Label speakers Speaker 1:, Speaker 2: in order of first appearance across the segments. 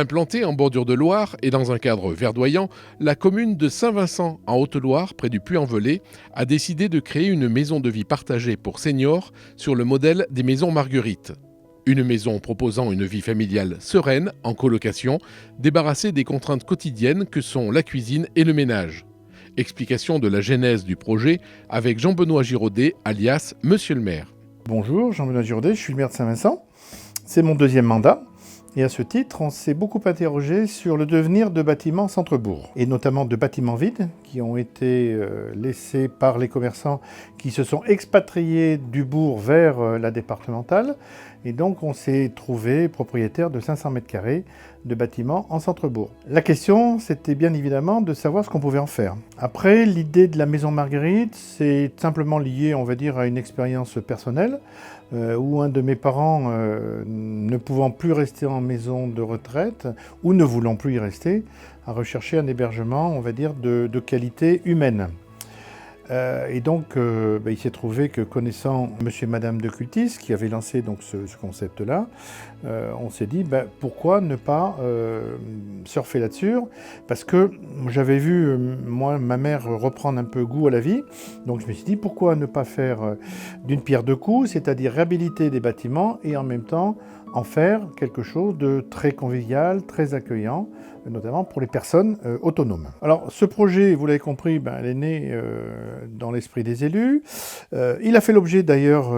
Speaker 1: Implantée en bordure de Loire et dans un cadre verdoyant, la commune de Saint-Vincent, en Haute-Loire, près du Puy-en-Velay, a décidé de créer une maison de vie partagée pour seniors sur le modèle des maisons Marguerite. Une maison proposant une vie familiale sereine, en colocation, débarrassée des contraintes quotidiennes que sont la cuisine et le ménage. Explication de la genèse du projet avec Jean-Benoît Giraudet, alias Monsieur le maire.
Speaker 2: Bonjour, Jean-Benoît Giraudet, je suis le maire de Saint-Vincent. C'est mon deuxième mandat. Et à ce titre, on s'est beaucoup interrogé sur le devenir de bâtiments centre-bourg, et notamment de bâtiments vides qui ont été laissés par les commerçants qui se sont expatriés du bourg vers la départementale. Et donc, on s'est trouvé propriétaire de 500 m² de bâtiments en centre-bourg. La question, c'était bien évidemment de savoir ce qu'on pouvait en faire. Après, l'idée de la maison Marguerite, c'est simplement lié, on va dire, à une expérience personnelle, où un de mes parents, ne pouvant plus rester en maison de retraite, ou ne voulant plus y rester, a recherché un hébergement, on va dire, de qualité humaine. Et donc, il s'est trouvé que connaissant monsieur et madame de Cultis, qui avaient lancé donc ce concept-là, on s'est dit pourquoi ne pas surfer là-dessus, parce que j'avais vu, moi, ma mère reprendre un peu goût à la vie, donc je me suis dit pourquoi ne pas faire d'une pierre deux coups, c'est-à-dire réhabiliter des bâtiments et en même temps en faire quelque chose de très convivial, très accueillant, notamment pour les personnes autonomes. Alors ce projet, vous l'avez compris, il est né dans l'esprit des élus. Il a fait l'objet d'ailleurs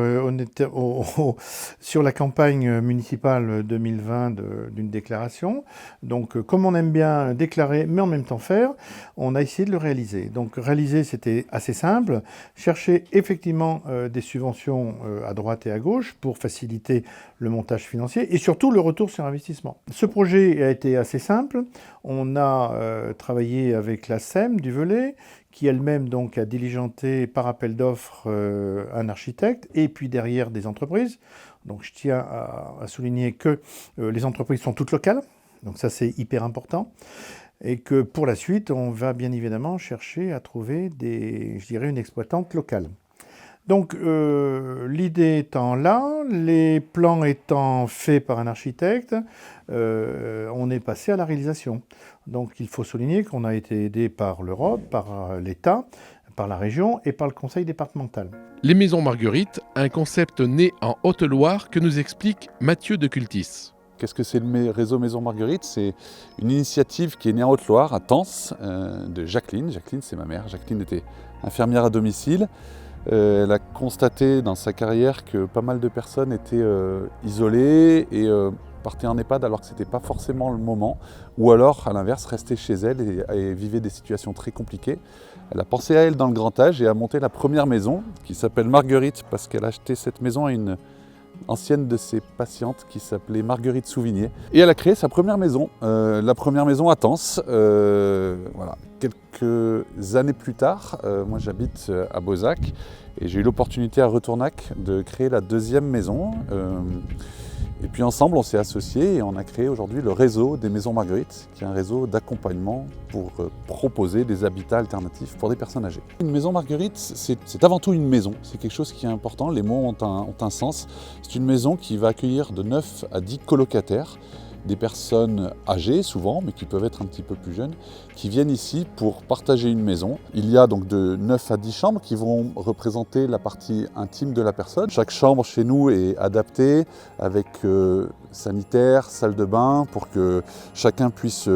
Speaker 2: sur la campagne municipale 2020 d'une déclaration. Donc comme on aime bien déclarer mais en même temps faire, on a essayé de le réaliser. Donc réaliser, c'était assez simple. Chercher effectivement des subventions à droite et à gauche pour faciliter le montage financier et surtout le retour sur investissement. Ce projet a été assez simple. On a travaillé avec la SEM du Velay, qui elle-même donc a diligenté par appel d'offres un architecte et puis derrière des entreprises. Donc je tiens à souligner que les entreprises sont toutes locales, donc ça c'est hyper important. Et que pour la suite, on va bien évidemment chercher à trouver une exploitante locale. Donc l'idée étant là, les plans étant faits par un architecte, on est passé à la réalisation. Donc il faut souligner qu'on a été aidé par l'Europe, par l'État, par la région et par le conseil départemental.
Speaker 1: Les maisons Marguerite, un concept né en Haute-Loire que nous explique Mathieu de Cultis.
Speaker 3: Qu'est-ce que c'est le réseau Maison Marguerite? C'est une initiative qui est née en Haute-Loire, à Tence, de Jacqueline. Jacqueline, c'est ma mère. Jacqueline était infirmière à domicile. Elle a constaté dans sa carrière que pas mal de personnes étaient isolées et partaient en EHPAD alors que ce n'était pas forcément le moment, ou alors à l'inverse restaient chez elles et vivaient des situations très compliquées. Elle a pensé à elle dans le grand âge et a monté la première maison qui s'appelle Marguerite parce qu'elle a acheté cette maison à une ancienne de ses patientes qui s'appelait Marguerite Souvigné. Et elle a créé sa première maison, la première maison à Tence. Voilà. Quelques années plus tard, moi j'habite à Beauzac et j'ai eu l'opportunité à Retournac de créer la deuxième maison. Et puis ensemble, on s'est associés et on a créé aujourd'hui le réseau des Maisons Marguerite, qui est un réseau d'accompagnement pour proposer des habitats alternatifs pour des personnes âgées. Une maison Marguerite, c'est avant tout une maison, c'est quelque chose qui est important, les mots ont un sens. C'est une maison qui va accueillir de 9 à 10 colocataires, des personnes âgées souvent, mais qui peuvent être un petit peu plus jeunes, qui viennent ici pour partager une maison. Il y a donc de 9 à 10 chambres qui vont représenter la partie intime de la personne. Chaque chambre chez nous est adaptée avec sanitaire, salle de bain, pour que chacun puisse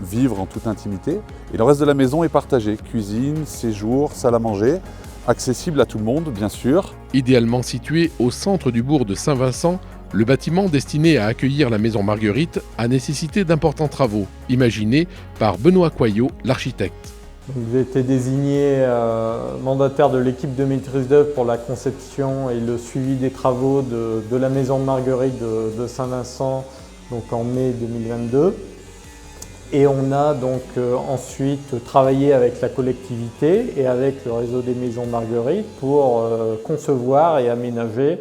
Speaker 3: vivre en toute intimité. Et le reste de la maison est partagé, cuisine, séjour, salle à manger, accessible à tout le monde bien sûr.
Speaker 1: Idéalement situé au centre du bourg de Saint-Vincent, le bâtiment destiné à accueillir la maison Marguerite a nécessité d'importants travaux, imaginés par Benoît Coyot, l'architecte.
Speaker 4: J'ai été désigné mandataire de l'équipe de maîtrise d'œuvre pour la conception et le suivi des travaux de la maison Marguerite de Saint-Vincent donc en mai 2022. Et on a donc ensuite travaillé avec la collectivité et avec le réseau des maisons Marguerite pour concevoir et aménager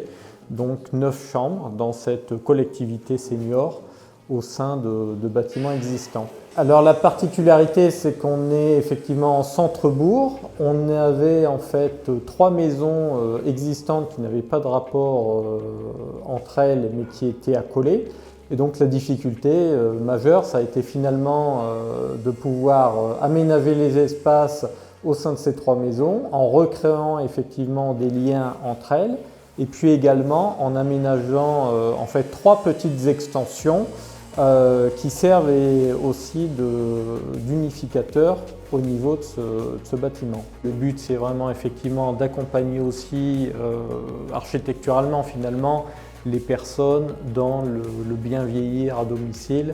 Speaker 4: donc 9 chambres dans cette collectivité senior au sein de bâtiments existants. Alors la particularité, c'est qu'on est effectivement en centre-bourg. On avait en fait 3 maisons existantes qui n'avaient pas de rapport entre elles mais qui étaient accolées. Et donc la difficulté majeure, ça a été finalement de pouvoir aménager les espaces au sein de ces 3 maisons en recréant effectivement des liens entre elles et puis également en aménageant en fait 3 petites extensions qui servent aussi d'unificateur au niveau de ce bâtiment. Le but, c'est vraiment effectivement d'accompagner aussi architecturalement finalement les personnes dans le bien vieillir à domicile.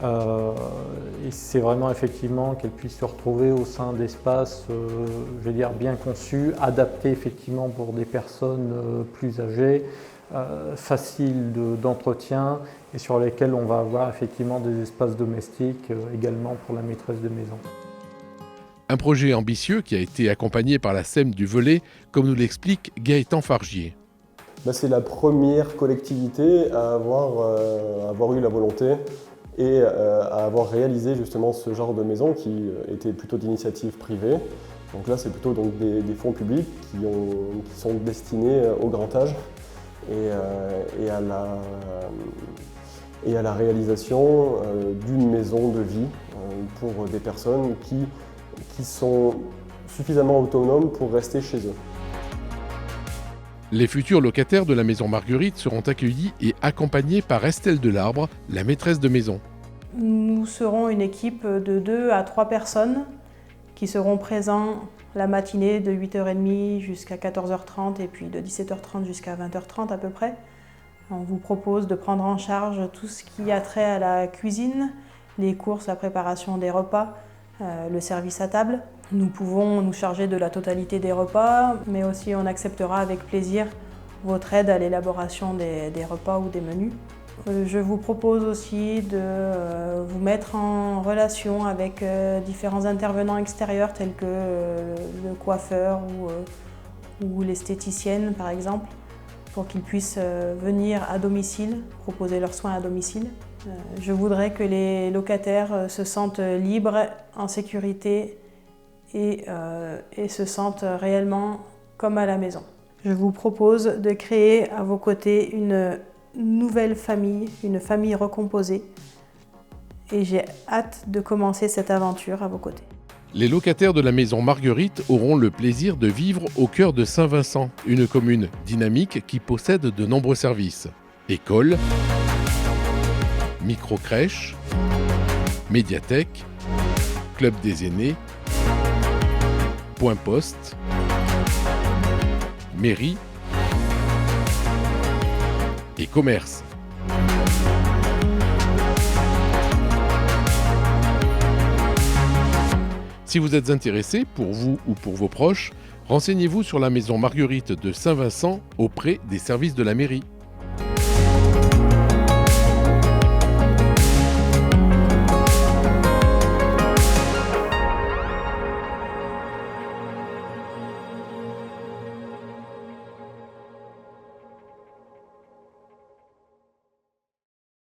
Speaker 4: Et c'est vraiment effectivement qu'elles puissent se retrouver au sein d'espaces je veux dire, bien conçus, adaptés effectivement pour des personnes plus âgées, faciles d'entretien et sur lesquels on va avoir effectivement des espaces domestiques également pour la maîtresse de maison.
Speaker 1: Un projet ambitieux qui a été accompagné par la SEM du Velay, comme nous l'explique Gaëtan Fargier.
Speaker 5: C'est la première collectivité à avoir eu la volonté et à avoir réalisé justement ce genre de maison qui était plutôt d'initiative privée. Donc là, c'est plutôt donc, des fonds publics qui sont destinés au grand âge et à la réalisation d'une maison de vie pour des personnes qui sont suffisamment autonomes pour rester chez eux.
Speaker 1: Les futurs locataires de la maison Marguerite seront accueillis et accompagnés par Estelle Delarbre, la maîtresse de maison.
Speaker 6: Nous serons une équipe de 2 à 3 personnes qui seront présents la matinée de 8h30 jusqu'à 14h30 et puis de 17h30 jusqu'à 20h30 à peu près. On vous propose de prendre en charge tout ce qui a trait à la cuisine, les courses, la préparation des repas, le service à table. Nous pouvons nous charger de la totalité des repas, mais aussi on acceptera avec plaisir votre aide à l'élaboration des repas ou des menus. Je vous propose aussi de vous mettre en relation avec différents intervenants extérieurs tels que le coiffeur ou l'esthéticienne par exemple, pour qu'ils puissent venir à domicile, proposer leurs soins à domicile. Je voudrais que les locataires se sentent libres, en sécurité et se sentent réellement comme à la maison. Je vous propose de créer à vos côtés une nouvelle famille, une famille recomposée. Et j'ai hâte de commencer cette aventure à vos côtés.
Speaker 1: Les locataires de la maison Marguerite auront le plaisir de vivre au cœur de Saint-Vincent, une commune dynamique qui possède de nombreux services. École, micro-crèche, médiathèque, club des aînés, point poste, mairie et commerce. Si vous êtes intéressé, pour vous ou pour vos proches, renseignez-vous sur la maison Marguerite de Saint-Vincent auprès des services de la mairie.